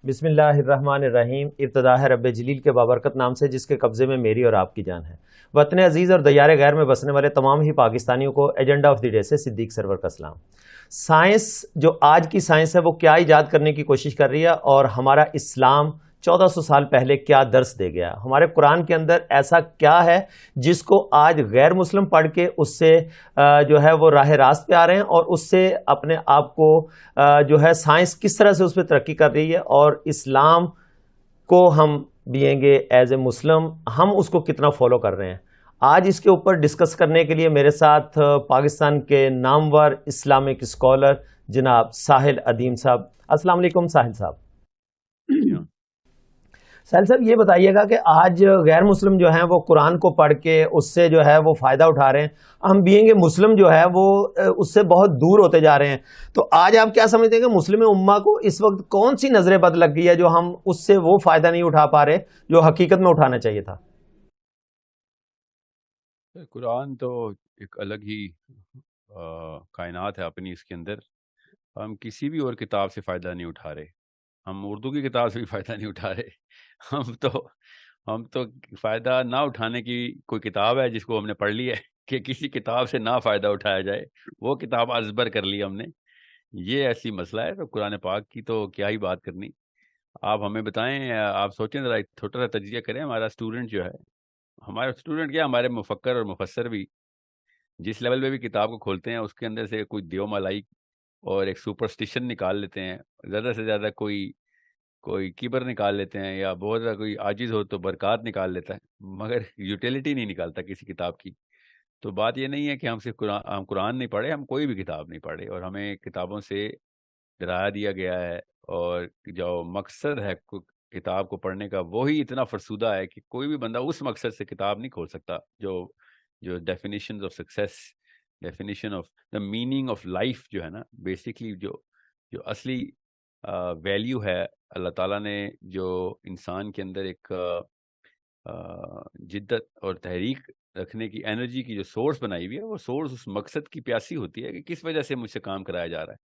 بسم اللہ الرحمن الرحیم. ابتدا ہے رب جلیل کے بابرکت نام سے جس کے قبضے میں میری اور آپ کی جان ہے. وطن عزیز اور دیار غیر میں بسنے والے تمام ہی پاکستانیوں کو ایجنڈا آف دی ڈے سے صدیق سرور کا سلام. سائنس جو آج کی سائنس ہے وہ کیا ایجاد کرنے کی کوشش کر رہی ہے اور ہمارا اسلام 1400 سال پہلے کیا درس دے گیا. ہمارے قرآن کے اندر ایسا کیا ہے جس کو آج غیر مسلم پڑھ کے اس سے جو ہے وہ راہ راست پہ آ رہے ہیں اور اس سے اپنے آپ کو جو ہے سائنس کس طرح سے اس پہ ترقی کر رہی ہے اور اسلام کو ہم بینگ اے ایز اے مسلم ہم اس کو کتنا فالو کر رہے ہیں. آج اس کے اوپر ڈسکس کرنے کے لیے میرے ساتھ پاکستان کے نامور اسلامک اسکالر جناب ساحل ادیم صاحب. السلام علیکم ساحل صاحب. ساحل صاحب یہ بتائیے گا کہ آج غیر مسلم جو ہیں وہ قرآن کو پڑھ کے اس سے جو ہے وہ فائدہ اٹھا رہے ہیں, ہم بینگ مسلم جو ہے وہ اس سے بہت دور ہوتے جا رہے ہیں. تو آج آپ کیا سمجھتے ہیں کہ مسلم امہ کو اس وقت کون سی نظر بد لگ گئی ہے جو ہم اس سے وہ فائدہ نہیں اٹھا پا رہے جو حقیقت میں اٹھانا چاہیے تھا؟ قرآن تو ایک الگ ہی کائنات ہے اپنی, اس کے اندر ہم کسی بھی اور کتاب سے فائدہ نہیں اٹھا رہے. ہم اردو کی کتاب سے بھی فائدہ نہیں اٹھا رہے. ہم تو فائدہ نہ اٹھانے کی کوئی کتاب ہے جس کو ہم نے پڑھ لی ہے کہ کسی کتاب سے نہ فائدہ اٹھایا جائے, وہ کتاب ازبر کر لی ہم نے. یہ ایسی مسئلہ ہے. تو قرآن پاک کی تو کیا ہی بات کرنی. آپ ہمیں بتائیں, آپ سوچیں ذرا, ایک چھوٹا سا تجزیہ کریں. ہمارا اسٹوڈنٹ جو ہے, ہمارے اسٹوڈنٹ کیا, ہمارے مفکر اور مفسر بھی جس لیول پہ بھی کتاب کو کھولتے ہیں اس کے اندر سے کوئی دیو ملائی اور ایک سپرسٹیشن نکال لیتے ہیں, زیادہ سے زیادہ کوئی کیبر نکال لیتے ہیں, یا بہت زیادہ کوئی عاجز ہو تو برکات نکال لیتا ہے, مگر یوٹیلیٹی نہیں نکالتا کسی کتاب کی. تو بات یہ نہیں ہے کہ ہم صرف قرآن نہیں پڑھے, ہم کوئی بھی کتاب نہیں پڑھے, اور ہمیں کتابوں سے ڈرایا دیا گیا ہے. اور جو مقصد ہے کتاب کو پڑھنے کا وہی اتنا فرسودہ ہے کہ کوئی بھی بندہ اس مقصد سے کتاب نہیں کھول سکتا. جو definitions of success, definition of the meaning of life جو ہے نا, بیسکلی جو اصلی ویلیو ہے, اللہ تعالیٰ نے جو انسان کے اندر ایک جدت اور تحریک رکھنے کی انرجی کی جو سورس بنائی ہوئی ہے, وہ سورس اس مقصد کی پیاسی ہوتی ہے کہ کس وجہ سے مجھ سے کام کرایا جا رہا ہے.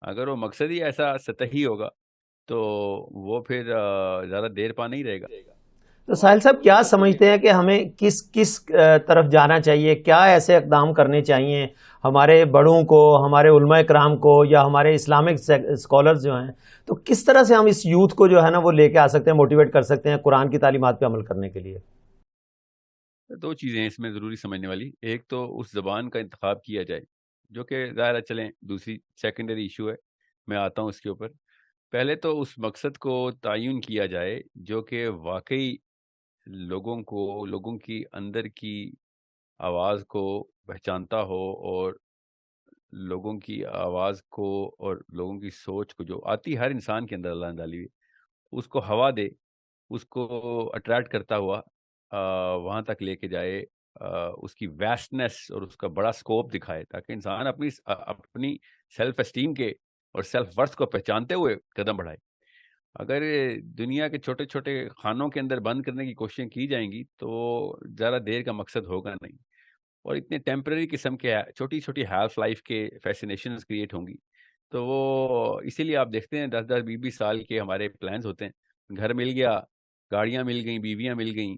اگر وہ مقصد ہی ایسا سطحی ہوگا تو وہ پھر زیادہ دیر پا نہیں رہے گا. تو ساحل صاحب کیا سمجھتے ہیں کہ ہمیں کس طرف جانا چاہیے, کیا ایسے اقدام کرنے چاہیے ہمارے بڑوں کو, ہمارے علماء کرام کو, یا ہمارے اسلامک اسکالرز جو ہیں, تو کس طرح سے ہم اس یوتھ کو جو ہے نا وہ لے کے آ سکتے ہیں, موٹیویٹ کر سکتے ہیں قرآن کی تعلیمات پہ عمل کرنے کے لیے؟ دو چیزیں ہیں اس میں ضروری سمجھنے والی. ایک تو اس زبان کا انتخاب کیا جائے, جو کہ ظاہر ہے, چلیں دوسری سیکنڈری ایشو ہے, میں آتا ہوں اس کے اوپر. پہلے تو اس مقصد کو تعین کیا جائے جو کہ واقعی لوگوں کی اندر کی آواز کو پہچانتا ہو, اور لوگوں کی آواز کو اور لوگوں کی سوچ کو جو آتی ہر انسان کے اندر اللہ نے ڈالی ہوئی, اس کو ہوا دے, اس کو اٹریکٹ کرتا ہوا وہاں تک لے کے جائے, اس کی ویسٹنس اور اس کا بڑا سکوپ دکھائے, تاکہ انسان اپنی سیلف اسٹیم کے اور سیلف ورتھ کو پہچانتے ہوئے قدم بڑھائے. اگر دنیا کے چھوٹے چھوٹے خانوں کے اندر بند کرنے کی کوششیں کی جائیں گی تو زیادہ دیر کا مقصد ہوگا نہیں, اور اتنے ٹیمپرری قسم کے چھوٹی چھوٹی ہیلف لائف کے فیسینیشنز کریٹ ہوں گی. تو وہ اسی لیے آپ دیکھتے ہیں 10-20 سال کے ہمارے پلانز ہوتے ہیں, گھر مل گیا, گاڑیاں مل گئیں, بیویاں مل گئیں,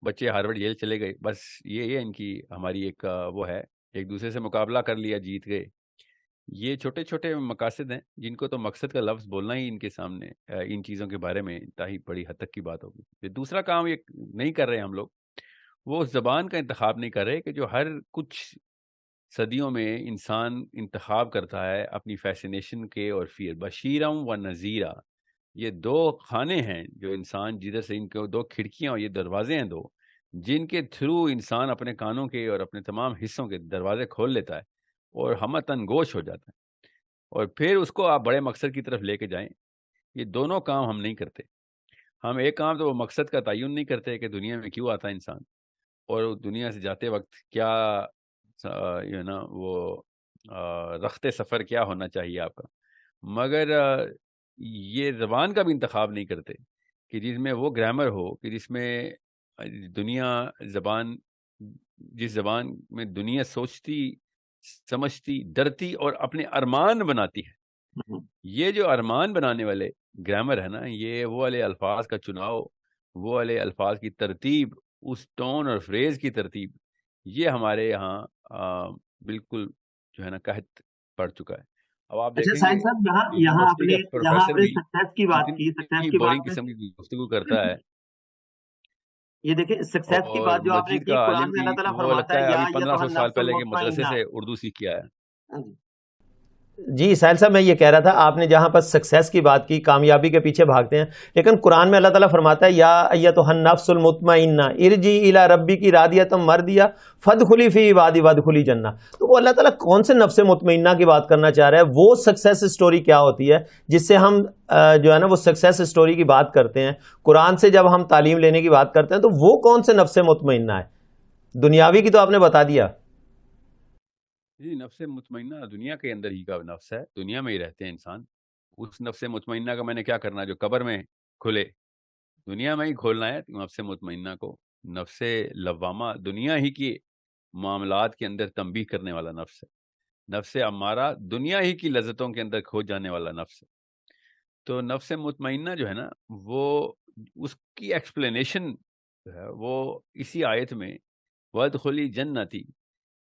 بچے ہارورڈ ییل چلے گئے, بس یہ ان کی ہماری ایک وہ ہے, ایک دوسرے سے مقابلہ کر لیا, جیت گئے. یہ چھوٹے چھوٹے مقاصد ہیں جن کو تو مقصد کا لفظ بولنا ہی ان کے سامنے ان چیزوں کے بارے میں انتہائی بڑی حد تک کی بات ہوگی. دوسرا کام یہ نہیں کر رہے ہم لوگ, وہ اس زبان کا انتخاب نہیں کر رہے کہ جو ہر کچھ صدیوں میں انسان انتخاب کرتا ہے اپنی فیسینیشن کے اور فیئر. بشیرم و نذیرہ, یہ دو خانے ہیں جو انسان جدھر سے, ان کے دو کھڑکیاں اور یہ دروازے ہیں دو, جن کے تھرو انسان اپنے کانوں کے اور اپنے تمام حصوں کے دروازے کھول لیتا ہے اور ہمتن گوش ہو جاتا ہے, اور پھر اس کو آپ بڑے مقصد کی طرف لے کے جائیں. یہ دونوں کام ہم نہیں کرتے. ہم ایک کام تو وہ مقصد کا تعین نہیں کرتے کہ دنیا میں کیوں آتا ہے انسان, اور دنیا سے جاتے وقت کیا وہ رخت سفر کیا ہونا چاہیے آپ کا, مگر یہ زبان کا بھی انتخاب نہیں کرتے کہ جس میں وہ گرامر ہو کہ جس میں جس زبان میں دنیا سوچتی, سمجھتی, ڈرتی اور اپنے ارمان بناتی ہے. یہ جو ارمان بنانے والے گرامر ہے نا، یہ وہ والے الفاظ کا چناؤ، وہ والے الفاظ کی ترتیب، اس ٹون اور فریز کی ترتیب، یہ ہمارے یہاں بالکل جو ہے نا قحط پڑ چکا ہے. اب آپ اچھا دیکھیں گے ساحل صاحب، یہاں یونیورسٹی کا پروفیسر آپ نے بھی سکسیس کی بات کی، سکسیس اتنی کی بورنگ بات میں قسم کی گفتگو کرتا ہے، یہ دیکھیں سکسیس کی اور بات جو آپ نے مسجد کی، کا قرآن عالم میں بھی اللہ تعالیٰ وہ فرماتا لگتا ہے ہے یا ابھی 1500 سال النفس پہلے کے مدرسے المطمئنہ. سے اردو سیکھ کے آیا ہے. جی ساحل صاحب، میں یہ کہہ رہا تھا آپ نے جہاں پر سکسیس کی بات کی، کامیابی کے پیچھے بھاگتے ہیں، لیکن قرآن میں اللہ تعالیٰ فرماتا ہے یا ایتھا النفس المطمئنہ ارجعی الی ربک راضیۃ مرضیہ فادخلی فی عبادی وادخلی جنہ. تو وہ اللہ تعالیٰ کون سے نفس مطمئنہ کی بات کرنا چاہ رہا ہے؟ وہ سکسیس اسٹوری کیا ہوتی ہے جس سے ہم جو ہے نا وہ سکسیس اسٹوری کی بات کرتے ہیں؟ قرآن سے جب ہم تعلیم لینے کی بات کرتے ہیں تو وہ کون سے نفس مطمئنہ ہے؟ دنیاوی کی تو آپ نے بتا دیا. جی، نفس مطمئنہ دنیا کے اندر ہی کا نفس ہے، دنیا میں ہی رہتے ہیں انسان. اس نفس مطمئنہ کا میں نے کیا کرنا جو قبر میں کھلے، دنیا میں ہی کھولنا ہے نفس مطمئنہ کو. نفس لوامہ دنیا ہی کی معاملات کے اندر تنبیہ کرنے والا نفس ہے. نفس امارہ دنیا ہی کی لذتوں کے اندر کھو جانے والا نفس ہے. تو نفس مطمئنہ جو ہے نا، وہ اس کی ایکسپلینیشن جو ہے وہ اسی آیت میں وَادْخُلِي جَنَّتِي،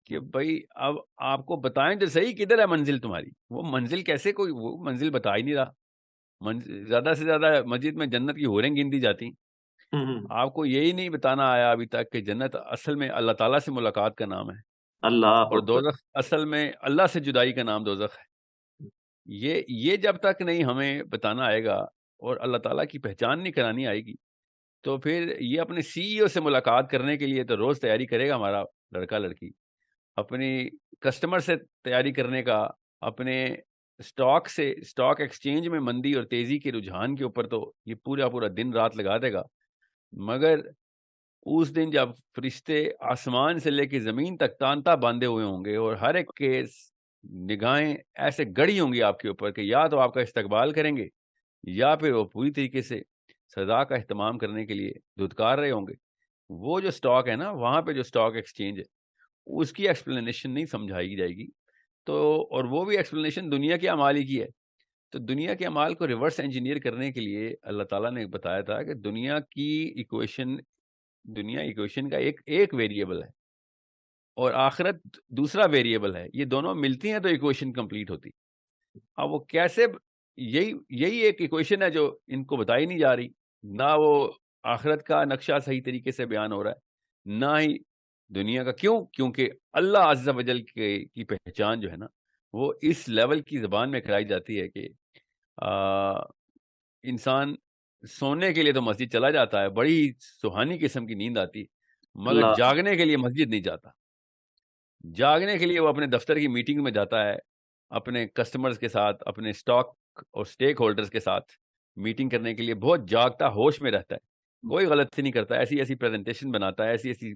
کہ بھائی اب آپ کو بتائیں تو صحیح کدھر ہے منزل تمہاری. وہ منزل کیسے، کوئی وہ منزل بتا ہی نہیں رہا. زیادہ سے زیادہ مسجد میں جنت کی حوریں گن دی جاتی، آپ کو یہی نہیں بتانا آیا ابھی تک کہ جنت اصل میں اللہ تعالیٰ سے ملاقات کا نام ہے، اللہ اور دوزخ اصل میں اللہ سے جدائی کا نام دوزخ ہے. یہ جب تک نہیں ہمیں بتانا آئے گا اور اللہ تعالیٰ کی پہچان نہیں کرانی آئے گی، تو پھر یہ اپنے سی ای او سے ملاقات کرنے کے لیے تو روز تیاری کرے گا ہمارا لڑکا لڑکی، اپنی کسٹمر سے تیاری کرنے کا، اپنے اسٹاک ایکسچینج میں مندی اور تیزی کے رجحان کے اوپر تو یہ پورا دن رات لگا دے گا. مگر اس دن جب فرشتے آسمان سے لے کے زمین تک تانتا باندھے ہوئے ہوں گے اور ہر ایک کے نگاہیں ایسے گڑی ہوں گی آپ کے اوپر کہ یا تو آپ کا استقبال کریں گے یا پھر وہ پوری طریقے سے سزا کا اہتمام کرنے کے لیے دھتکار رہے ہوں گے. وہ جو سٹاک ہے نا، وہاں پہ جو سٹاک ایکسچینج ہے، اس کی ایکسپلینیشن نہیں سمجھائی جائے گی. تو اور وہ بھی ایکسپلینیشن دنیا کے اعمال ہی کی ہے. تو دنیا کے اعمال کو ریورس انجینئر کرنے کے لیے اللہ تعالیٰ نے بتایا تھا کہ دنیا ایکویشن کا ایک ویریبل ہے اور آخرت دوسرا ویریبل ہے. یہ دونوں ملتی ہیں تو ایکویشن کمپلیٹ ہوتی. اب وہ کیسے، یہی ایک ایکویشن ہے جو ان کو بتائی نہیں جا رہی. نہ وہ آخرت کا نقشہ صحیح طریقے سے بیان ہو رہا ہے، نہ ہی دنیا کا. کیونکہ اللہ عز و جل کی پہچان جو ہے نا، وہ اس لیول کی زبان میں کرائی جاتی ہے کہ انسان سونے کے لیے تو مسجد چلا جاتا ہے، بڑی سہانی قسم کی نیند آتی، مگر جاگنے کے لیے مسجد نہیں جاتا. جاگنے کے لیے وہ اپنے دفتر کی میٹنگ میں جاتا ہے، اپنے کسٹمرز کے ساتھ، اپنے اسٹاک اور سٹیک ہولڈرز کے ساتھ میٹنگ کرنے کے لیے بہت جاگتا، ہوش میں رہتا ہے، کوئی غلطی نہیں کرتا، ایسی پریزنٹیشن بناتا ہے، ایسی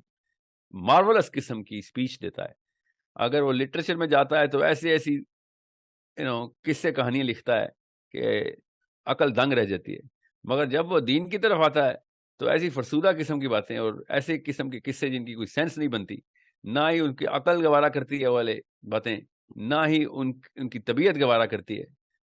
مارولس قسم کی اسپیچ دیتا ہے. اگر وہ لٹریچر میں جاتا ہے تو ایسی قصے کہانیاں لکھتا ہے کہ عقل دنگ رہ جاتی ہے. مگر جب وہ دین کی طرف آتا ہے تو ایسی فرسودہ قسم کی باتیں اور ایسے قسم کے قصے جن کی کوئی سینس نہیں بنتی، نہ ہی ان کی عقل گوارا کرتی ہے والے باتیں، نہ ہی ان کی طبیعت گوارا کرتی ہے،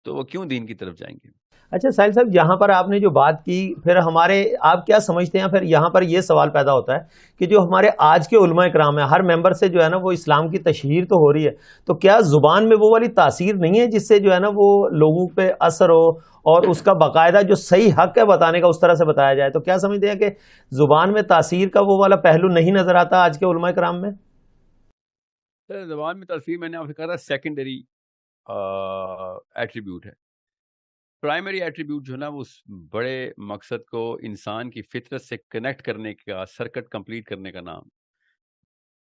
تو وہ کیوں دین کی طرف جائیں گے. اچھا ساحل صاحب، یہاں پر آپ نے جو بات کی، پھر آپ کیا سمجھتے ہیں؟ پھر یہاں پر یہ سوال پیدا ہوتا ہے کہ جو ہمارے آج کے علماء کرام ہیں، ہر ممبر سے جو ہے نا وہ اسلام کی تشہیر تو ہو رہی ہے، تو کیا زبان میں وہ والی تاثیر نہیں ہے جس سے جو ہے نا وہ لوگوں پہ اثر ہو اور اس کا باقاعدہ جو صحیح حق ہے بتانے کا اس طرح سے بتایا جائے؟ تو کیا سمجھتے ہیں کہ زبان میں تاثیر کا وہ والا پہلو نہیں نظر آتا آج کے علماء کرام میں؟ زبان میں تاثیر میں نے آپ سے کہا تھا سیکنڈری ایٹریبیوٹ ہے. پرائمری ایٹریبیوٹ جو ہے نا، وہ اس بڑے مقصد کو انسان کی فطرت سے کنیکٹ کرنے کا، سرکٹ کمپلیٹ کرنے کا نام.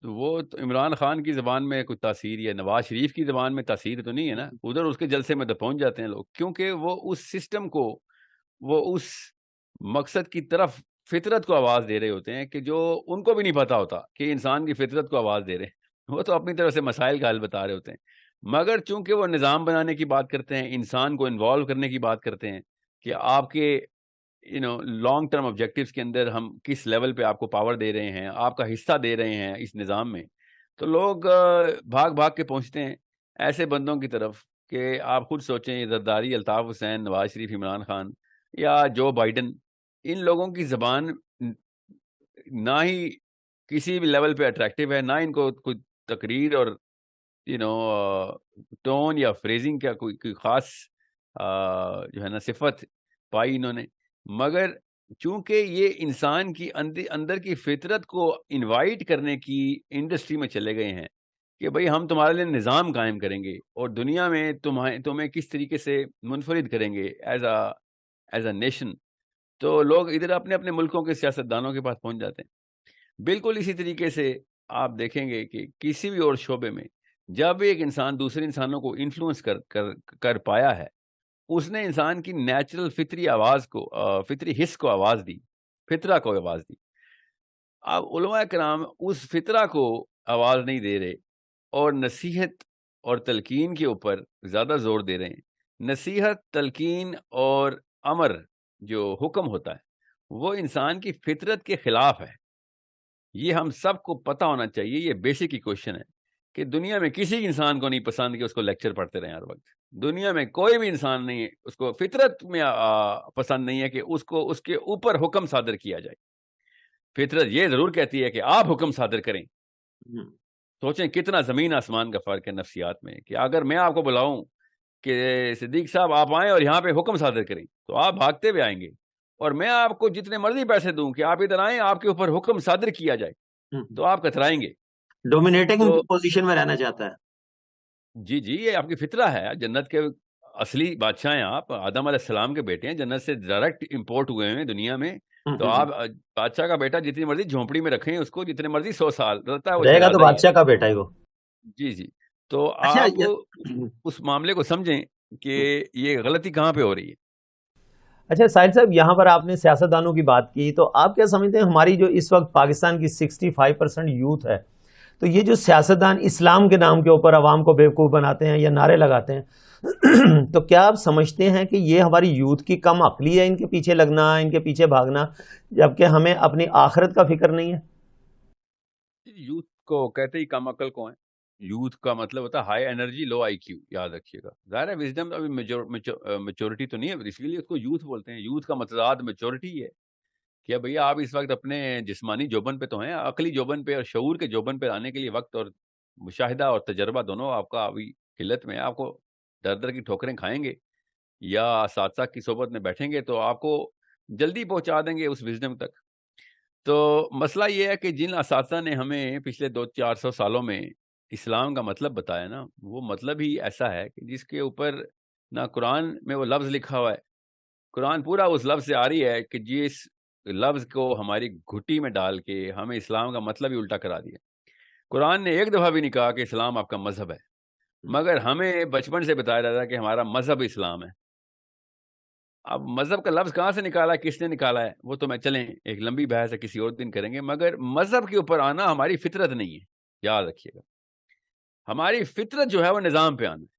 وہ تو عمران خان کی زبان میں کوئی تاثیر یا نواز شریف کی زبان میں تاثیر تو نہیں ہے نا. ادھر اس کے جلسے میں تو پہنچ جاتے ہیں لوگ، کیونکہ وہ اس سسٹم کو، وہ اس مقصد کی طرف فطرت کو آواز دے رہے ہوتے ہیں کہ جو ان کو بھی نہیں پتا ہوتا کہ انسان کی فطرت کو آواز دے رہے ہیں. وہ تو اپنی طرف سے مسائل کا حل بتا رہے ہوتے ہیں، مگر چونکہ وہ نظام بنانے کی بات کرتے ہیں، انسان کو انوالو کرنے کی بات کرتے ہیں کہ آپ کے لانگ ٹرم آبجیکٹیوز کے اندر ہم کس لیول پہ آپ کو پاور دے رہے ہیں، آپ کا حصہ دے رہے ہیں اس نظام میں، تو لوگ بھاگ کے پہنچتے ہیں ایسے بندوں کی طرف کہ آپ خود سوچیں، زرداری، الطاف حسین، نواز شریف، عمران خان یا جو بائیڈن، ان لوگوں کی زبان نہ ہی کسی بھی لیول پہ اٹریکٹیو ہے، نہ ان کو کوئی تقریر اور ٹون یا فریزنگ کا کوئی خاص جو ہے نا صفت پائی انہوں نے، مگر چونکہ یہ انسان کی اندر کی فطرت کو انوائٹ کرنے کی انڈسٹری میں چلے گئے ہیں کہ بھئی ہم تمہارے لیے نظام قائم کریں گے اور دنیا میں تمہیں کس طریقے سے منفرد کریں گے ایز اے نیشن، تو لوگ ادھر اپنے اپنے ملکوں کے سیاستدانوں کے پاس پہنچ جاتے ہیں۔ بالکل اسی طریقے سے آپ دیکھیں گے کہ کسی بھی اور شعبے میں جب ایک انسان دوسرے انسانوں کو انفلوئنس کر پایا ہے، اس نے انسان کی نیچرل فطری آواز کو، فطری حص کو آواز دی، فطرہ کو آواز دی۔ اب علماء کرام اس فطرہ کو آواز نہیں دے رہے اور نصیحت اور تلقین کے اوپر زیادہ زور دے رہے ہیں۔ نصیحت، تلقین اور امر جو حکم ہوتا ہے وہ انسان کی فطرت کے خلاف ہے۔ یہ ہم سب کو پتہ ہونا چاہیے، یہ بیسک ایکویشن ہے کہ دنیا میں کسی انسان کو نہیں پسند کہ اس کو لیکچر پڑھتے رہیں ہر وقت۔ دنیا میں کوئی بھی انسان نہیں ہے، اس کو فطرت میں پسند نہیں ہے کہ اس کے اوپر حکم صادر کیا جائے۔ فطرت یہ ضرور کہتی ہے کہ آپ حکم صادر کریں۔ سوچیں کتنا زمین آسمان کا فرق ہے نفسیات میں، کہ اگر میں آپ کو بلاؤں کہ صدیق صاحب آپ آئیں اور یہاں پہ حکم صادر کریں تو آپ بھاگتے ہوئے آئیں گے، اور میں آپ کو جتنے مرضی پیسے دوں کہ آپ ادھر آئیں، آپ کے اوپر حکم صادر کیا جائے تو آپ کترائیں گے۔ ڈومینیٹنگ پوزیشن میں رہنا چاہتا ہے۔ جی یہ آپ کی فطرہ ہے۔ جنت کے اصلی بادشاہ ہیں آپ، آدم علیہ السلام کے بیٹے ہیں، جنت سے ڈائریکٹ امپورٹ ہوئے ہیں دنیا میں، تو آپ بادشاہ کا بیٹا جتنی مرضی جھونپڑی میں رکھیں اس کو، جتنے مرضی 100 سال رہتا ہے وہ رہے گا تو بادشاہ کا بیٹا ہی وہ۔ جی تو آپ اس معاملے کو سمجھیں کہ یہ غلطی کہاں پہ ہو رہی ہے۔ اچھا ساحل صاحب، یہاں پر آپ نے سیاستدانوں کی بات کی، تو آپ کیا سمجھتے ہیں ہماری جو اس وقت پاکستان کی 65% یوتھ ہے، تو یہ جو سیاستدان اسلام کے نام کے اوپر عوام کو بیوقوف بناتے ہیں یا نعرے لگاتے ہیں، تو کیا آپ سمجھتے ہیں کہ یہ ہماری یوتھ کی کم عقلی ہے، ان کے پیچھے لگنا، ان کے پیچھے بھاگنا، جبکہ ہمیں اپنی آخرت کا فکر نہیں ہے؟ یوتھ کو کہتے ہی کم عقل کو ہیں۔ یوتھ کا مطلب ہوتا ہے ہائی انرجی لو آئی کیو، یاد رکھیے گا۔ ظاہر ہے وزڈم ابھی میچورٹی تو نہیں ہے، اس لیے اس کو یوتھ بولتے ہیں۔ یوتھ کا متضاد میچورٹی ہے کہ بھیا آپ اس وقت اپنے جسمانی جوبن پہ تو ہیں، عقلی جوبن پہ اور شعور کے جوبن پہ آنے کے لیے وقت اور مشاہدہ اور تجربہ دونوں آپ کا ابھی قلت میں ہے۔ آپ کو در کی ٹھوکریں کھائیں گے یا اساتذہ کی صحبت میں بیٹھیں گے تو آپ کو جلدی پہنچا دیں گے اس وزڈم تک۔ تو مسئلہ یہ ہے کہ جن اساتذہ نے ہمیں پچھلے 200-400 سالوں میں اسلام کا مطلب بتایا نا، وہ مطلب ہی ایسا ہے کہ جس کے اوپر نہ قرآن میں وہ لفظ لکھا ہوا ہے، قرآن پورا اس لفظ سے آ رہی ہے کہ جس لفظ کو ہماری گھٹی میں ڈال کے ہمیں اسلام کا مطلب ہی الٹا کرا دیا۔ قرآن نے ایک دفعہ بھی نہیں کہا کہ اسلام آپ کا مذہب ہے، مگر ہمیں بچپن سے بتایا جاتا ہے کہ ہمارا مذہب اسلام ہے۔ اب مذہب کا لفظ کہاں سے نکالا ہے، کس نے نکالا ہے، وہ تو میں چلیں ایک لمبی بحث ہے، کسی اور دن کریں گے، مگر مذہب کے اوپر آنا ہماری فطرت نہیں ہے، یاد رکھیے گا۔ ہماری فطرت جو ہے وہ نظام پہ آنا ہے۔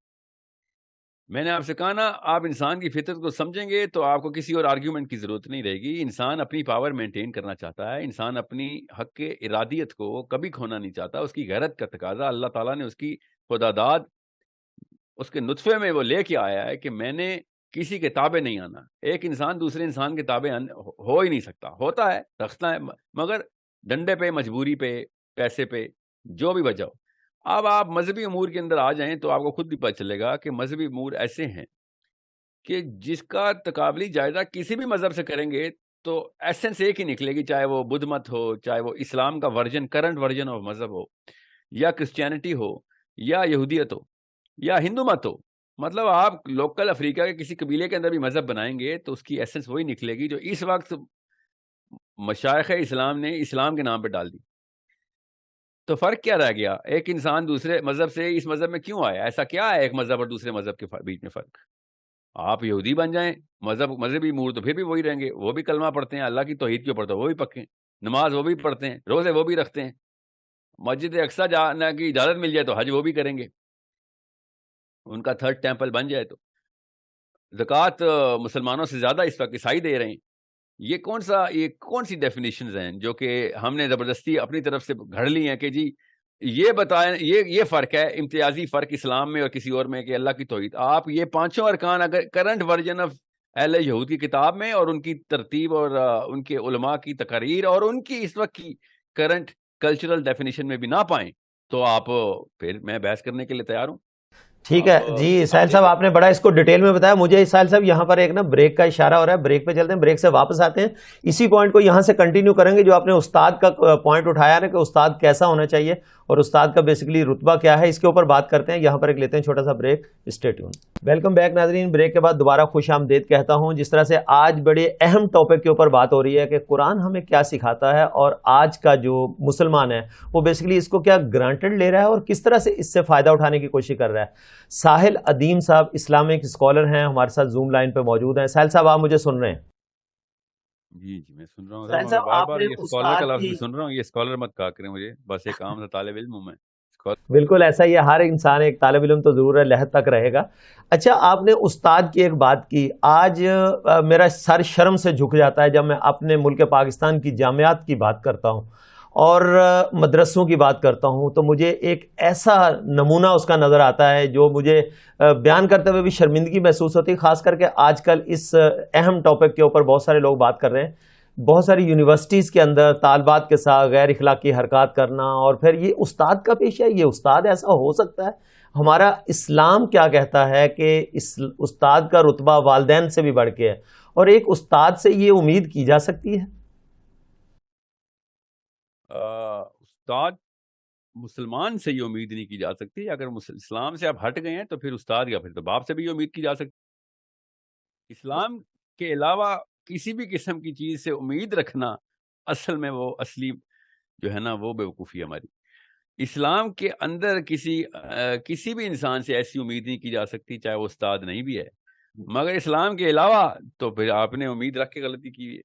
میں نے آپ سے کہا نا، آپ انسان کی فطرت کو سمجھیں گے تو آپ کو کسی اور آرگیومنٹ کی ضرورت نہیں رہے گی۔ انسان اپنی پاور مینٹین کرنا چاہتا ہے، انسان اپنی حق کے ارادیت کو کبھی کھونا نہیں چاہتا۔ اس کی غیرت کا تقاضا اللہ تعالیٰ نے اس کی خداداد اس کے نطفے میں وہ لے کے آیا ہے کہ میں نے کسی کے تابع نہیں آنا۔ ایک انسان دوسرے انسان کے تابع ہو ہی نہیں سکتا، ہوتا ہے رکھتا ہے، مگر ڈنڈے پہ، مجبوری پہ، پیسے پہ، جو بھی وجہ ہو۔ اب آپ مذہبی امور کے اندر آ جائیں تو آپ کو خود بھی پتہ چلے گا کہ مذہبی امور ایسے ہیں کہ جس کا تقابلی جائزہ کسی بھی مذہب سے کریں گے تو ایسنس ایک ہی نکلے گی، چاہے وہ بدھ مت ہو، چاہے وہ اسلام کا ورژن، کرنٹ ورژن آف مذہب ہو، یا کرسچینٹی ہو، یا یہودیت ہو، یا ہندو مت ہو۔ مطلب آپ لوکل افریقہ کے کسی قبیلے کے اندر بھی مذہب بنائیں گے تو اس کی ایسنس وہی نکلے گی جو اس وقت مشائخ اسلام نے اسلام کے نام پہ ڈال دی۔ تو فرق کیا رہ گیا؟ ایک انسان دوسرے مذہب سے اس مذہب میں کیوں آیا؟ ایسا کیا ہے ایک مذہب اور دوسرے مذہب کے بیچ میں فرق؟ آپ یہودی بن جائیں، مذہبی امور تو پھر بھی وہی رہیں گے، وہ بھی کلمہ پڑھتے ہیں، اللہ کی توحید کے اوپر تو وہ بھی پکے ہیں، نماز وہ بھی پڑھتے ہیں، روزے وہ بھی رکھتے ہیں، مسجد اقصیٰ جانے کی اجازت مل جائے تو حج وہ بھی کریں گے، ان کا تھرڈ ٹیمپل بن جائے تو۔ زکوٰۃ مسلمانوں سے زیادہ اس وقت عیسائی دے رہے ہیں۔ یہ کون سی ڈیفینیشنز ہیں جو کہ ہم نے زبردستی اپنی طرف سے گھڑ لی ہیں کہ جی یہ بتائیں، یہ فرق ہے، امتیازی فرق اسلام میں اور کسی اور میں کہ اللہ کی توحید. آپ یہ پانچوں ارکان اگر کرنٹ ورژن آف اہل یہود کی کتاب میں اور ان کی ترتیب اور ان کے علماء کی تقاریر اور ان کی اس وقت کی کرنٹ کلچرل ڈیفینیشن میں بھی نہ پائیں تو آپ پھر میں بحث کرنے کے لیے تیار ہوں. ٹھیک ہے جی ساحل صاحب، آپ نے بڑا اس کو ڈیٹیل میں بتایا. مجھے ساحل صاحب یہاں پر ایک نا بریک کا اشارہ ہو رہا ہے، بریک پہ چلتے ہیں، بریک سے واپس آتے ہیں. اسی پوائنٹ کو یہاں سے کنٹینیو کریں گے جو آپ نے استاد کا پوائنٹ اٹھایا نا کہ استاد کیسا ہونا چاہیے اور استاد کا بیسیکلی رتبہ کیا ہے، اس کے اوپر بات کرتے ہیں. یہاں پر ایک لیتے ہیں چھوٹا سا break. Stay tune. Welcome back ناظرین. بریک کے بعد دوبارہ خوش آمدید کہتا ہوں. جس طرح سے آج بڑے اہم ٹاپک کے اوپر بات ہو رہی ہے کہ قرآن ہمیں کیا سکھاتا ہے اور آج کا جو مسلمان ہے وہ بیسیکلی اس کو کیا گرانٹڈ لے رہا ہے اور کس طرح سے اس سے فائدہ اٹھانے کی کوشش کر رہا ہے. ساحل ادیم صاحب اسلامک اسکالر ہیں، ہمارے ساتھ زوم لائن پہ موجود ہیں. ساحل صاحب آپ مجھے سن رہے ہیں؟ جی میں سن رہا ہوں. ساحل صاحب، بار آپ بار نے یہ اسکالر کا استاد لفظ کی بھی سن رہا ہوں. یہ اسکالر مت کہا کریں مجھے، بس ایک عام سا طالب علم ہوں میں. بالکل ایسا ہی ہے، ہر انسان ایک طالب علم تو ضرور ہے، لحد تک رہے گا. اچھا، آپ نے استاد کی ایک بات کی. آج میرا سر شرم سے جھک جاتا ہے جب میں اپنے ملک پاکستان کی جامعات کی بات کرتا ہوں اور مدرسوں کی بات کرتا ہوں تو مجھے ایک ایسا نمونہ اس کا نظر آتا ہے جو مجھے بیان کرتے ہوئے بھی شرمندگی محسوس ہوتی ہے. خاص کر کے آج کل اس اہم ٹاپک کے اوپر بہت سارے لوگ بات کر رہے ہیں. بہت ساری یونیورسٹیز کے اندر طالبات کے ساتھ غیر اخلاقی حرکات کرنا، اور پھر یہ استاد کا پیشہ ہے. یہ استاد ایسا ہو سکتا ہے؟ ہمارا اسلام کیا کہتا ہے کہ اس استاد کا رتبہ والدین سے بھی بڑھ کے ہے، اور ایک استاد سے یہ امید کی جا سکتی ہے؟ استاد مسلمان سے یہ امید نہیں کی جا سکتی. اگر اسلام سے آپ ہٹ گئے ہیں تو پھر استاد کا، پھر تو باپ سے بھی یہ امید کی جا سکتی. اسلام کے علاوہ کسی بھی قسم کی چیز سے امید رکھنا اصل میں وہ اصلی جو ہے نا وہ بیوقوفی ہماری. اسلام کے اندر کسی بھی انسان سے ایسی امید نہیں کی جا سکتی چاہے وہ استاد نہیں بھی ہے. مگر اسلام کے علاوہ تو پھر آپ نے امید رکھ کے غلطی کی ہے.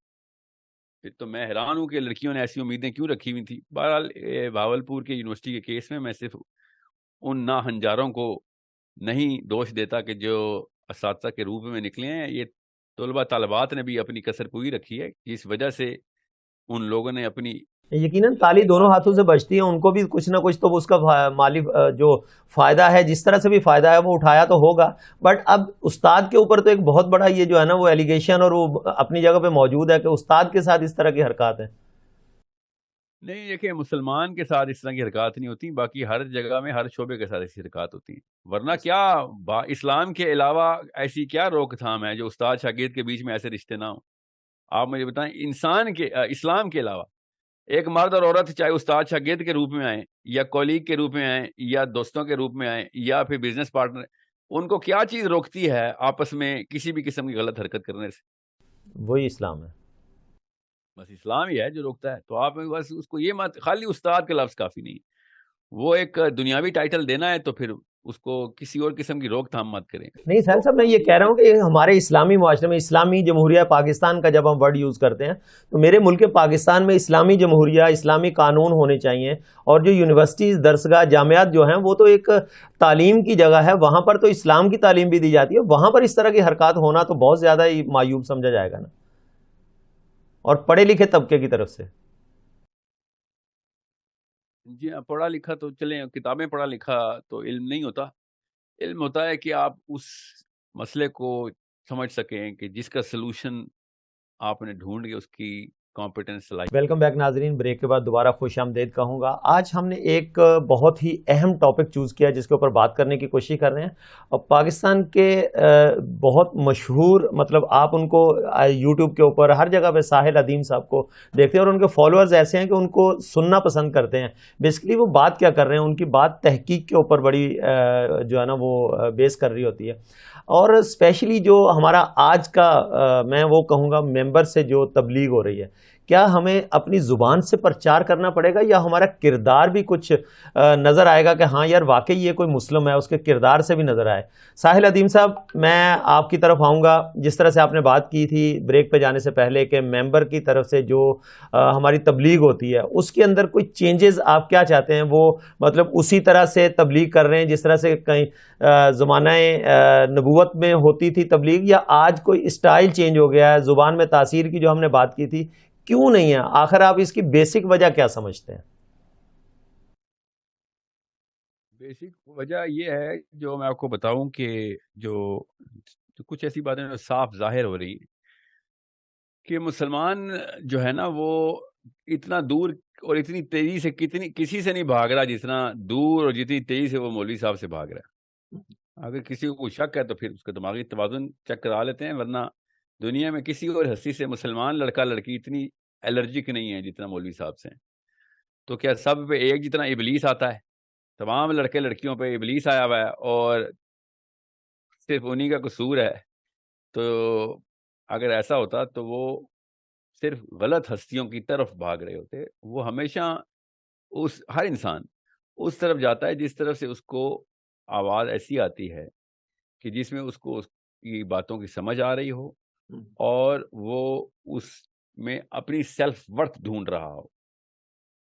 پھر تو میں حیران ہوں کہ لڑکیوں نے ایسی امیدیں کیوں رکھی ہوئی تھی. بہرحال بھاولپور کے یونیورسٹی کے کیس میں صرف ان ناہنجاروں کو نہیں دوش دیتا کہ جو اساتذہ کے روپ میں نکلے ہیں. یہ طلبہ طالبات نے بھی اپنی کسر پوری رکھی ہے جس وجہ سے ان لوگوں نے اپنی یقیناً تالی دونوں ہاتھوں سے بجتی ہے، ان کو بھی کچھ نہ کچھ تو اس کا مالی جو فائدہ ہے، جس طرح سے بھی فائدہ ہے وہ اٹھایا تو ہوگا. بٹ اب استاد کے اوپر تو ایک بہت بڑا یہ جو ہے نا وہ ایلیگیشن اور وہ اپنی جگہ پہ موجود ہے کہ استاد کے ساتھ اس طرح کی حرکات ہیں. نہیں، دیکھیں مسلمان کے ساتھ اس طرح کی حرکات نہیں ہوتی، باقی ہر جگہ میں ہر شعبے کے ساتھ ایسی حرکات ہوتی ہیں. ورنہ کیا اسلام کے علاوہ ایسی کیا روک تھام ہے جو استاد شاگرد کے بیچ میں ایسے رشتے نہ ہوں؟ آپ مجھے بتائیں. اسلام کے علاوہ ایک مرد اور عورت چاہے استاد شاگرد کے روپ میں آئیں یا کولیگ کے روپ میں آئیں یا دوستوں کے روپ میں آئیں یا پھر بزنس پارٹنر، ان کو کیا چیز روکتی ہے آپس میں کسی بھی قسم کی غلط حرکت کرنے سے؟ وہی اسلام ہے. بس اسلام ہی ہے جو روکتا ہے. تو آپ بس اس کو یہ مت، خالی استاد کا لفظ کافی نہیں، وہ ایک دنیاوی ٹائٹل دینا ہے تو پھر اس کو کسی اور قسم کی روک تھام مت کریں. نہیں ساحل صاحب، میں یہ کہہ رہا ہوں کہ ہمارے اسلامی معاشرے میں اسلامی جمہوریہ پاکستان کا جب ہم ورڈ یوز کرتے ہیں تو میرے ملک پاکستان میں اسلامی جمہوریہ، اسلامی قانون ہونے چاہیے، اور جو یونیورسٹیز، درسگاہ، جامعات جو ہیں وہ تو ایک تعلیم کی جگہ ہے، وہاں پر تو اسلام کی تعلیم بھی دی جاتی ہے. وہاں پر اس طرح کی حرکات ہونا تو بہت زیادہ ہی معیوب سمجھا جائے گا نا، اور پڑھے لکھے طبقے کی طرف سے. جی ہاں، پڑھا لکھا تو چلیں، کتابیں پڑھا لکھا تو علم نہیں ہوتا. علم ہوتا ہے کہ آپ اس مسئلے کو سمجھ سکیں کہ جس کا سلوشن آپ نے ڈھونڈ کے اس کی کمپیٹنس صلاحیت. ویلکم بیک ناظرین. بریک کے بعد دوبارہ خوش آمدید کہوں گا. آج ہم نے ایک بہت ہی اہم ٹاپک چوز کیا جس کے اوپر بات کرنے کی کوشش کر رہے ہیں. اور پاکستان کے بہت مشہور، مطلب آپ ان کو یوٹیوب کے اوپر ہر جگہ پہ ساحل ادیم صاحب کو دیکھتے ہیں، اور ان کے فالوورز ایسے ہیں کہ ان کو سننا پسند کرتے ہیں. بیسکلی وہ بات کیا کر رہے ہیں، ان کی بات تحقیق کے اوپر بڑی جو ہے نا وہ بیس کر رہی ہوتی ہے. اور اسپیشلی جو ہمارا آج کا میں وہ کہوں گا ممبر سے جو تبلیغ ہو رہی ہے، کیا ہمیں اپنی زبان سے پرچار کرنا پڑے گا یا ہمارا کردار بھی کچھ نظر آئے گا کہ ہاں یار واقعی یہ کوئی مسلم ہے، اس کے کردار سے بھی نظر آئے؟ ساحل ادیم صاحب، میں آپ کی طرف آؤں گا. جس طرح سے آپ نے بات کی تھی بریک پہ جانے سے پہلے کہ ممبر کی طرف سے جو ہماری تبلیغ ہوتی ہے اس کے اندر کوئی چینجز آپ کیا چاہتے ہیں؟ وہ مطلب اسی طرح سے تبلیغ کر رہے ہیں جس طرح سے کہیں زمانہ نبوت میں ہوتی تھی تبلیغ، یا آج کوئی اسٹائل چینج ہو گیا ہے؟ زبان میں تاثیر کی جو ہم نے بات کی تھی کیوں نہیں ہے؟ آخر آپ اس کی بیسک وجہ کیا سمجھتے ہیں؟ بیسک وجہ یہ ہے جو میں آپ کو بتاؤں کہ جو کچھ ایسی باتیں جو صاف ظاہر ہو رہی کہ مسلمان جو ہے نا وہ اتنا دور اور اتنی تیزی سے کسی سے نہیں بھاگ رہا جتنا دور اور جتنی تیزی سے وہ مولوی صاحب سے بھاگ رہا ہے. اگر کسی کو کوئی شک ہے تو پھر اس کا دماغی توازن چیک کرا لیتے ہیں, ورنہ دنیا میں کسی اور ہستی سے مسلمان لڑکا لڑکی اتنی الرجک نہیں ہے جتنا مولوی صاحب سے. تو کیا سب پہ ایک جتنا ابلیس آتا ہے؟ تمام لڑکے لڑکیوں پہ ابلیس آیا ہوا ہے اور صرف انہی کا قصور ہے. تو اگر ایسا ہوتا تو وہ صرف غلط ہستیوں کی طرف بھاگ رہے ہوتے. وہ ہمیشہ ہر انسان اس طرف جاتا ہے جس طرف سے اس کو آواز ایسی آتی ہے کہ جس میں اس کو اس کی باتوں کی سمجھ آ رہی ہو اور وہ اس میں اپنی سیلف ورتھ ڈھونڈ رہا ہو.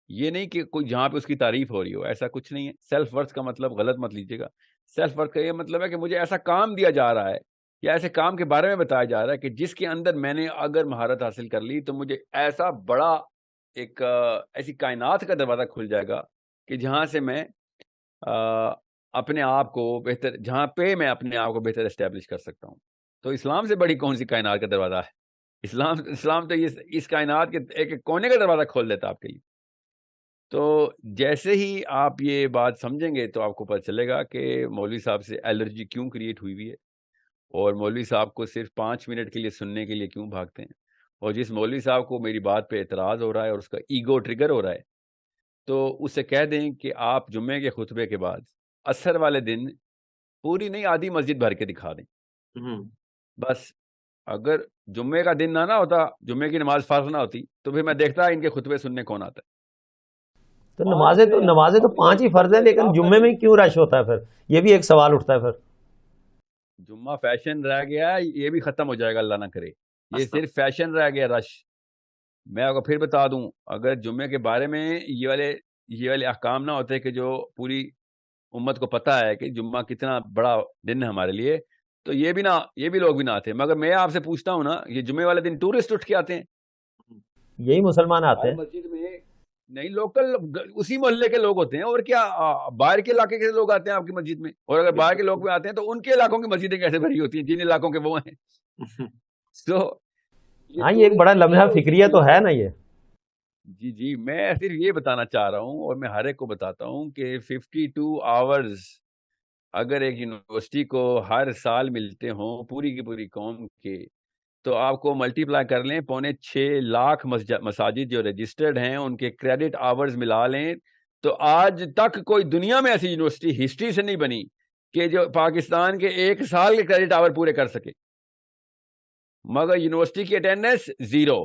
یہ نہیں کہ کوئی جہاں پہ اس کی تعریف ہو رہی ہو, ایسا کچھ نہیں ہے. سیلف ورتھ کا مطلب غلط مت لیجیے گا. سیلف ورتھ کا یہ مطلب ہے کہ مجھے ایسا کام دیا جا رہا ہے یا ایسے کام کے بارے میں بتایا جا رہا ہے کہ جس کے اندر میں نے اگر مہارت حاصل کر لی تو مجھے ایسا بڑا ایک ایسی کائنات کا دروازہ کھل جائے گا کہ جہاں سے میں اپنے آپ کو بہتر, جہاں پہ میں اپنے آپ کو بہتر اسٹیبلش کر سکتا ہوں. تو اسلام سے بڑی کون سی کائنات کا دروازہ ہے؟ اسلام تو اس کائنات کے ایک کونے کا دروازہ کھول دیتا آپ کے لیے. تو جیسے ہی آپ یہ بات سمجھیں گے تو آپ کو پتہ چلے گا کہ مولوی صاحب سے الرجی کیوں کریٹ ہوئی ہے اور مولوی صاحب کو صرف 5 منٹ کے لیے سننے کے لیے کیوں بھاگتے ہیں. اور جس مولوی صاحب کو میری بات پہ اعتراض ہو رہا ہے اور اس کا ایگو ٹریگر ہو رہا ہے تو اسے کہہ دیں کہ آپ جمعے کے خطبے کے بعد عصر والے دن پوری نہیں آدھی مسجد بھر کے دکھا دیں. بس اگر جمعے کا دن نہ ہوتا, جمعے کی نماز فرض نہ ہوتی, تو پھر میں دیکھتا ان کے خطبے سننے کون آتا ہے. تو نمازیں تو 5 ہی فرض ہیں, لیکن جمعے میں کیوں رش ہوتا ہے؟ پھر یہ بھی ایک سوال اٹھتا ہے. پھر جمعہ فیشن رہ گیا, یہ بھی ختم ہو جائے گا اللہ نہ کرے. یہ صرف فیشن رہ گیا, رش. میں آپ کو پھر بتا دوں, اگر جمعے کے بارے میں یہ والے احکام نہ ہوتے کہ جو پوری امت کو پتہ ہے کہ جمعہ کتنا بڑا دن ہے ہمارے لیے, تو یہ بھی لوگ بھی نہ آتے. مگر میں آپ سے پوچھتا ہوں نا, یہ جمعے والے دن ٹورسٹ اٹھ کے آتے ہیں, یہی مسلمان آتے ہیں مسجد میں نہیں, لوکل اسی محلے کے لوگ ہوتے ہیں. اور کیا باہر کے علاقے کے لوگ آتے ہیں آپ کی مسجد میں؟ اور اگر باہر کے لوگ بھی آتے ہیں تو ان کے علاقوں کی مسجدیں کیسے بھری ہوتی ہیں جن علاقوں کے وہ ہیں؟ ہاں, یہ ایک بڑا لمحہ فکریہ تو ہے نا یہ. جی میں صرف یہ بتانا چاہ رہا ہوں, اور میں ہر ایک کو بتاتا ہوں کہ 52 آورز اگر ایک یونیورسٹی کو ہر سال ملتے ہوں پوری کی پوری قوم کے, تو آپ کو ملٹی پلائی کر لیں, 6.25 لاکھ مساجد جو رجسٹرڈ ہیں ان کے کریڈٹ آورز ملا لیں, تو آج تک کوئی دنیا میں ایسی یونیورسٹی ہسٹری سے نہیں بنی کہ جو پاکستان کے 1 سال کے کریڈٹ آور پورے کر سکے. مگر یونیورسٹی کی اٹینڈنس زیرو,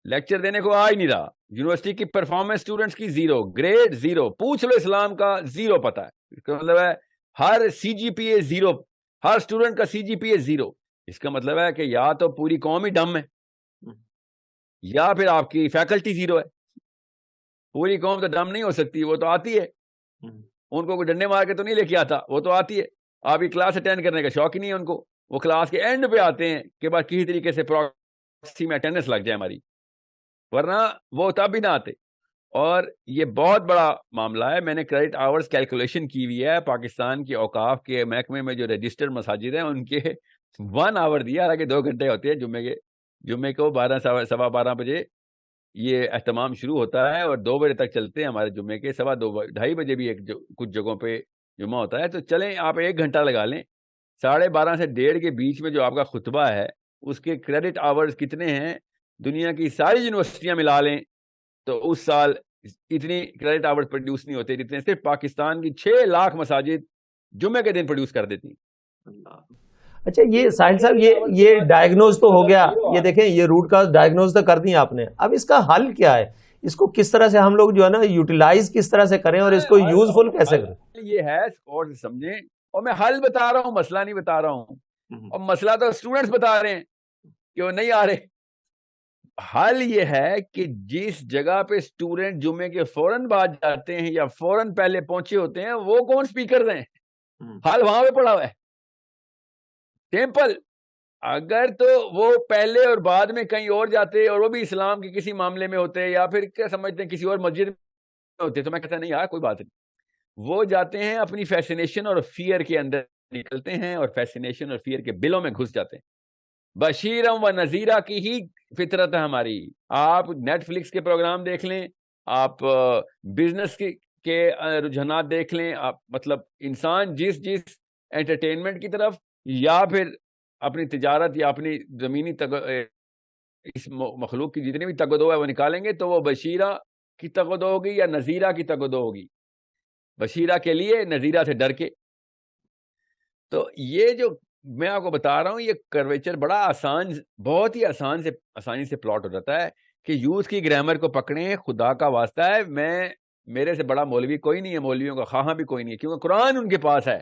لیکچر دینے کو آ ہی نہیں رہا. یونیورسٹی کی پرفارمنس اسٹوڈنٹس کی 0, گریڈ 0. پوچھ لو اسلام کا 0 پتہ ہے. اس کا مطلب ہے ہر CGPA 0, ہر اسٹوڈنٹ کا CGPA 0. اس کا مطلب ہے کہ یا تو پوری قوم ہی ڈم ہے یا پھر آپ کی فیکلٹی 0 ہے. پوری قوم تو ڈم نہیں ہو سکتی, وہ تو آتی ہے. ان کو کوئی ڈنڈے مار کے تو نہیں لے کے آتا, وہ تو آتی ہے. آپ کی کلاس اٹینڈ کرنے کا شوق ہی نہیں ہے ان کو, وہ کلاس کے اینڈ پہ آتے ہیں کہ بس کسی طریقے سے پراکسی میں اٹینڈنس لگ جائے ہماری, ورنہ وہ تب بھی نہ آتے. اور یہ بہت بڑا معاملہ ہے. میں نے کریڈٹ آورز کیلکولیشن کی ہوئی ہے. پاکستان کے اوقاف کے محکمے میں جو رجسٹرڈ مساجد ہیں ان کے 1 آور دیا, حالانکہ 2 گھنٹے ہوتے ہیں. جمعے کو 12 بجے یہ اہتمام شروع ہوتا ہے اور 2 بجے تک چلتے ہیں ہمارے جمعے کے. 2:30 بجے بھی کچھ جگہوں پہ جمعہ ہوتا ہے. تو چلیں آپ 1 گھنٹہ لگا لیں, 12:30 سے 1:30 کے بیچ میں جو آپ کا خطبہ ہے اس کے کریڈٹ آورز کتنے ہیں دنیا کی ساری یونیورسٹیاں ملا لیں, تو اس سال اتنی کریڈٹ آورز پروڈیوس نہیں ہوتے جتنے صرف پاکستان کی 6 لاکھ مساجد جمعے کے دن پروڈیوس کر دیتی. اچھا, یہ ساحل صاحب یہ ڈائگنوز تو ہو گیا, یہ دیکھیں یہ روٹ کا ڈائگنوز تو کر دی آپ نے. اب اس کا حل کیا ہے؟ اس کو کس طرح سے ہم لوگ جو ہے نا یوٹیلائز کس طرح سے کریں اور اس کو یوزفل کیسے کریں؟ یہ ہے اور سمجھیں, اور میں حل بتا رہا ہوں, مسئلہ نہیں بتا رہا ہوں. اور مسئلہ تو اسٹوڈنٹس بتا رہے ہیں کہ وہ نہیں آ رہے. حل یہ ہے کہ جس جگہ پہ اسٹوڈنٹ جمعے کے فوراً بعد جاتے ہیں یا فوراً پہلے پہنچے ہوتے ہیں وہ کون اسپیکر ہیں؟ حل وہاں پہ پڑا ہوا ہے, سمپل. اگر تو وہ پہلے اور بعد میں کہیں اور جاتے اور وہ بھی اسلام کے کسی معاملے میں ہوتے یا پھر کیا سمجھتے ہیں کسی اور مسجد میں ہوتے, تو میں کہتا نہیں یار کوئی بات نہیں, وہ جاتے ہیں اپنی فیسینیشن اور فیئر کے اندر نکلتے ہیں اور فیسینیشن اور فیئر کے بلوں میں گھس جاتے ہیں. بشیرم و نذیرہ کی ہی فطرت ہے ہماری. آپ نیٹ فلکس کے پروگرام دیکھ لیں, آپ بزنس کے رجحانات دیکھ لیں, آپ مطلب انسان جس انٹرٹینمنٹ کی طرف یا پھر اپنی تجارت یا اپنی زمینی اس مخلوق کی جتنی بھی تگدو ہے وہ نکالیں گے تو وہ بشیرہ کی تگدو ہوگی یا نذیرہ کی تگدو ہوگی. بشیرہ کے لیے, نذیرہ سے ڈر کے. تو یہ جو میں آپ کو بتا رہا ہوں یہ کرویچر بڑا آسان, بہت ہی آسانی سے پلاٹ ہو جاتا ہے کہ یوز کی گرامر کو پکڑیں. خدا کا واسطہ ہے, میرے سے بڑا مولوی کوئی نہیں ہے, مولویوں کا خواہاں بھی کوئی نہیں ہے, کیونکہ قرآن ان کے پاس ہے,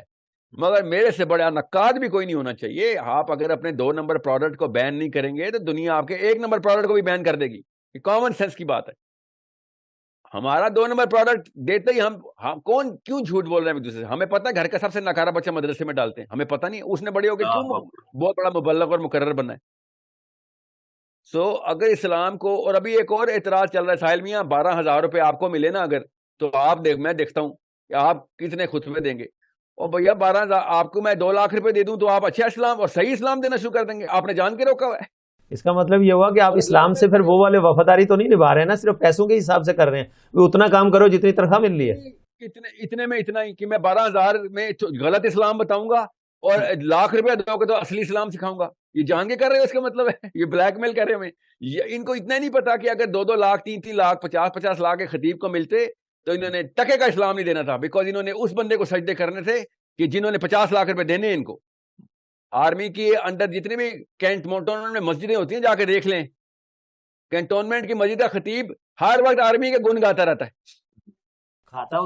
مگر میرے سے بڑا نقاد بھی کوئی نہیں ہونا چاہیے. آپ اگر اپنے 2 نمبر پروڈکٹ کو بین نہیں کریں گے تو دنیا آپ کے 1 نمبر پروڈکٹ کو بھی بین کر دے گی. یہ کامن سینس کی بات ہے. ہمارا 2 نمبر پروڈکٹ دیتے ہی ہم کون کیوں جھوٹ بول رہے ہیں ایک دوسرے سے. ہمیں پتہ ہے گھر کا سب سے ناکارہ بچہ مدرسے میں ڈالتے ہیں, ہمیں پتہ نہیں اس نے بڑے ہو کے کیوں بہت بڑا مبلغ اور مقرر بننا ہے. سو اگر اسلام کو, اور ابھی ایک اور اعتراض چل رہا ہے ساحل میاں, 12,000 روپے آپ کو ملے نا اگر, تو آپ میں دیکھتا ہوں کہ آپ کتنے خطبے دیں گے. اور بھیا 12,000 آپ کو میں 2 لاکھ روپے دے دوں تو آپ اچھا اسلام اور صحیح اسلام دینا شروع کر دیں گے. آپ نے جان کے روکا ہوا ہے. اس کا مطلب یہ ہوا کہ آپ اسلام سے پھر وہ والے وفاداری تو نہیں نبھا رہے ہیں نا, صرف پیسوں کے حساب سے کر رہے ہیں. وہ اتنا کام کرو جتنی تنخواہ مل رہی ہے. اتنے میں اتنا ہی کہ میں 12,000 میں غلط اسلام بتاؤں گا اور 1 لاکھ روپے دو گے تو اصلی اسلام سکھاؤں گا. یہ جان کے کر رہے ہو, اس کا مطلب ہے یہ بلیک میل کر رہے ہیں. ان کو اتنا نہیں پتا کہ اگر 2 لاکھ 3 لاکھ 50 لاکھ کے خطیب کو ملتے تو انہوں نے ٹکے کا اسلام نہیں دینا تھا, بیکاز انہوں نے اس بندے کو سجدے کرنے تھے کہ جنہوں نے 50 لاکھ روپے دینے. ان کو آرمی کی انڈر جتنے بھی کینٹونمنٹ میں مسجدیں ہوتی ہیں جا کے دیکھ لیں, کینٹونمنٹ کی مسجد کا خطیب ہر وقت آرمی کے گن گاتا رہتا ہے.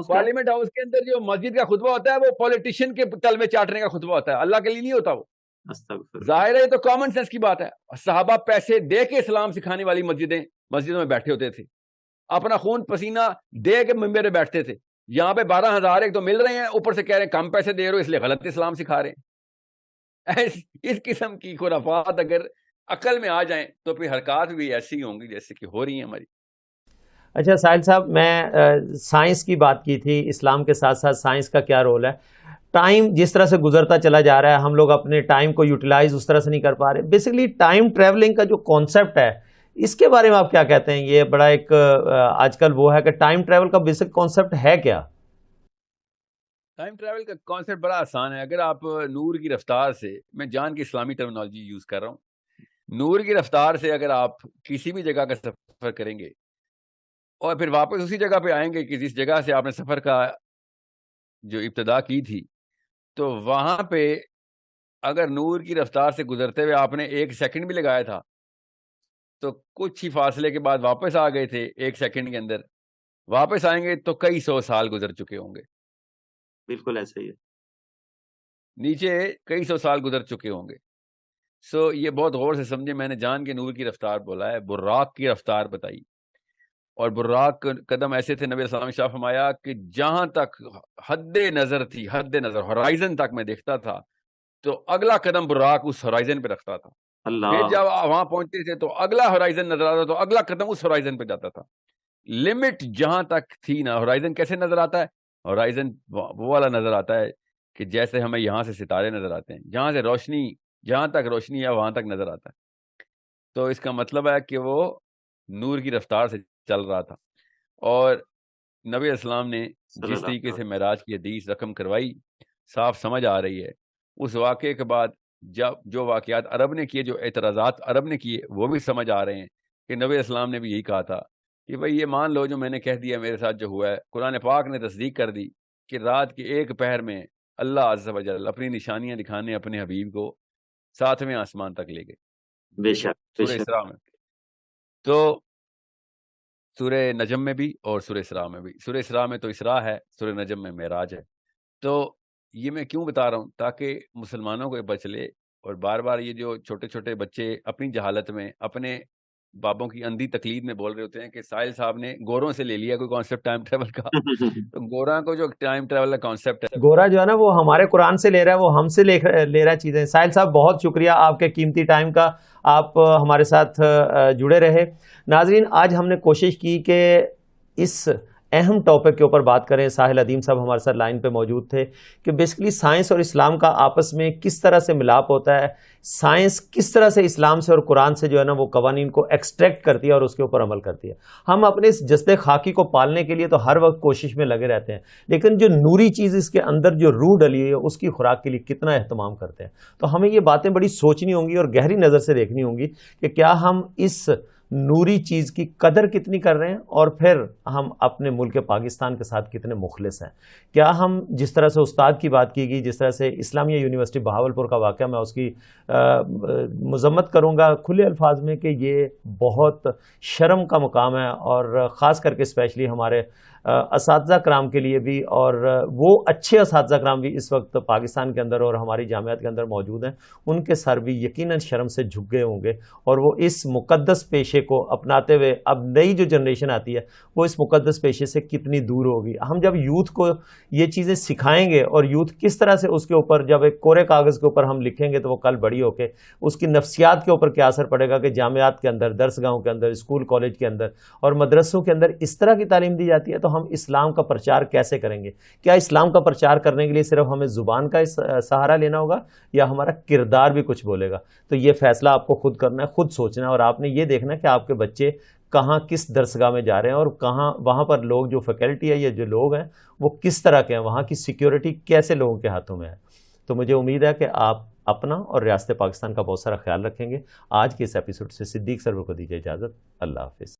پارلیمنٹ ہاؤس کے اندر جو مسجد کا خطبہ ہوتا ہے وہ پولیٹیشین کے تلوے چاٹنے کا خطبہ ہوتا ہے, اللہ کے لیے نہیں ہوتا. وہ ظاہر ہے یہ تو کامن سینس کی بات ہے. صحابہ پیسے دے کے اسلام سکھانے والی مسجدوں میں بیٹھے ہوتے تھے, اپنا خون پسینہ دے کے ممبر پہ بیٹھتے تھے. یہاں پہ 12,000 ایک تو مل رہے ہیں, اوپر سے کہہ رہے ہیں کم پیسے دے رہے ہو اس لیے غلط اسلام سکھا رہے ہیں. اس قسم کی خرافات اگر عقل میں آ جائیں تو پھر حرکات بھی ایسی ہوں گی جیسے کہ ہو رہی ہیں ہماری. اچھا ساحل صاحب, میں سائنس کی بات کی تھی, اسلام کے ساتھ ساتھ سائنس کا کیا رول ہے؟ ٹائم جس طرح سے گزرتا چلا جا رہا ہے, ہم لوگ اپنے ٹائم کو یوٹیلائز اس طرح سے نہیں کر پا رہے. بیسکلی ٹائم ٹریولنگ کا جو کانسیپٹ ہے اس کے بارے میں آپ کیا کہتے ہیں؟ یہ بڑا ایک آج کل وہ ہے کہ ٹائم ٹریول کا بیسک کانسیپٹ ہے کیا؟ ٹائم ٹریول کا کانسیپٹ بڑا آسان ہے. اگر آپ نور کی رفتار سے, میں جان کی اسلامی ٹرمنالوجی یوز کر رہا ہوں, نور کی رفتار سے اگر آپ کسی بھی جگہ کا سفر کریں گے اور پھر واپس اسی جگہ پہ آئیں گے کہ جس جگہ سے آپ نے سفر کا جو ابتدا کی تھی, تو وہاں پہ اگر نور کی رفتار سے گزرتے ہوئے آپ نے 1 سیکنڈ بھی لگایا تھا تو کچھ ہی فاصلے کے بعد واپس آ گئے تھے, 1 سیکنڈ کے اندر واپس آئیں گے تو کئی 100 سال گزر چکے ہوں گے. بالکل ایسا ہی ہے. نیچے کئی 100 سال گزر چکے ہوں گے. سو یہ بہت غور سے سمجھے, میں نے جان کے نور کی رفتار بولا ہے, براق کی رفتار بتائی. اور براق قدم ایسے تھے, نبی السلام نے شاہ فرمایا کہ جہاں تک حد نظر تھی, حد نظر ہورائزن تک میں دیکھتا تھا تو اگلا قدم براق اس ہورائزن پہ رکھتا تھا. پھر جب وہاں پہنچتے تھے تو اگلا ہورائزن نظر آتا تو اگلا قدم اس ہورائزن پہ جاتا تھا. لمٹ جہاں تک تھی نا, ہورائزن کیسے نظر آتا ہے؟ ہورائزن وہ والا نظر آتا ہے کہ جیسے ہمیں یہاں سے ستارے نظر آتے ہیں, جہاں سے روشنی, جہاں تک روشنی ہے وہاں تک نظر آتا ہے. تو اس کا مطلب ہے کہ وہ نور کی رفتار سے چل رہا تھا. اور نبی اسلام نے جس طریقے سے معراج کی حدیث رقم کروائی, صاف سمجھ آ رہی ہے. اس واقعے کے بعد جب جو واقعات عرب نے کیے, جو اعتراضات عرب نے کیے, وہ بھی سمجھ آ رہے ہیں کہ نبی اسلام نے بھی یہی کہا تھا کہ بھئی یہ مان لو جو میں نے کہہ دیا میرے ساتھ جو ہوا ہے. قرآن پاک نے تصدیق کر دی کہ رات کے 1 پہر میں اللہ عز و جل اپنی نشانیاں دکھانے اپنے حبیب کو 7ویں آسمان تک لے گئے. بے شک سورہ اسراء میں, تو سورہ نجم میں بھی اور سورہ اسراء میں بھی. سورہ اسراء میں تو اسراء ہے, سورہ نجم میں معراج ہے. تو یہ میں کیوں بتا رہا ہوں؟ تاکہ مسلمانوں کو بچ لے. اور بار بار یہ جو چھوٹے چھوٹے بچے اپنی جہالت میں اپنے بابوں کی اندھی تقلید میں بول رہے ہوتے ہیں کہ ساحل صاحب نے گوروں سے لے لیا کوئی کانسیپٹ ٹائم ٹریول کا. تو گورا کو جو ٹائم ٹریول کا کانسیپٹ ہے, گورا جو ہے نا وہ ہمارے قرآن سے لے رہا ہے, وہ ہم سے لے رہا ہے چیزیں. ساحل صاحب بہت شکریہ آپ کے قیمتی ٹائم کا, آپ ہمارے ساتھ جڑے رہے. ناظرین, آج ہم نے کوشش کی کہ اس اہم ٹاپک کے اوپر بات کریں. ساحل ادیم صاحب ہمارے ساتھ لائن پہ موجود تھے کہ بیسکلی سائنس اور اسلام کا آپس میں کس طرح سے ملاپ ہوتا ہے, سائنس کس طرح سے اسلام سے اور قرآن سے جو ہے نا وہ قوانین کو ایکسٹریکٹ کرتی ہے اور اس کے اوپر عمل کرتی ہے. ہم اپنے اس جسد خاکی کو پالنے کے لیے تو ہر وقت کوشش میں لگے رہتے ہیں, لیکن جو نوری چیز اس کے اندر جو روح ڈلی ہے اس کی خوراک کے لیے کتنا اہتمام کرتے ہیں. تو ہمیں یہ باتیں بڑی سوچنی ہوں گی اور گہری نظر سے دیکھنی ہوں گی کہ کیا ہم اس نوری چیز کی قدر کتنی کر رہے ہیں, اور پھر ہم اپنے ملک پاکستان کے ساتھ کتنے مخلص ہیں. کیا ہم جس طرح سے استاد کی بات کی گئی, جس طرح سے اسلامیہ یونیورسٹی بہاولپور کا واقعہ, میں اس کی مذمت کروں گا کھلے الفاظ میں کہ یہ بہت شرم کا مقام ہے, اور خاص کر کے اسپیشلی ہمارے اساتذہ کرام کے لیے بھی, اور وہ اچھے اساتذہ کرام بھی اس وقت پاکستان کے اندر اور ہماری جامعات کے اندر موجود ہیں, ان کے سر بھی یقیناً شرم سے جھک گئے ہوں گے, اور وہ اس مقدس پیشے کو اپناتے ہوئے اب نئی جو جنریشن آتی ہے وہ اس مقدس پیشے سے کتنی دور ہوگی. ہم جب یوتھ کو یہ چیزیں سکھائیں گے اور یوتھ کس طرح سے اس کے اوپر جب ایک کورے کاغذ کے اوپر ہم لکھیں گے تو وہ کل بڑی ہو کے اس کی نفسیات کے اوپر کیا اثر پڑے گا کہ جامعات کے اندر, درس گاہوں کے اندر, اسکول کالج کے اندر اور مدرسوں کے اندر اس طرح کی تعلیم دی جاتی ہے, تو ہم اسلام کا پرچار کیسے کریں گے؟ کیا اسلام کا پرچار کرنے کے لیے صرف ہمیں زبان کا سہارا لینا ہوگا یا ہمارا کردار بھی کچھ بولے گا؟ تو یہ فیصلہ آپ کو خود کرنا ہے, خود سوچنا ہے, اور آپ نے یہ دیکھنا ہے کہ آپ کے بچے کہاں کس درسگاہ میں جا رہے ہیں اور کہاں وہاں پر لوگ جو فیکلٹی ہے یا جو لوگ ہیں وہ کس طرح کے ہیں, وہاں کی سیکیورٹی کیسے لوگوں کے ہاتھوں میں ہے. تو مجھے امید ہے کہ آپ اپنا اور ریاست پاکستان کا بہت سارا خیال رکھیں گے. آج کے اس ایپیسوڈ سے صدیق سرور کو دیجیے اجازت. اللہ حافظ.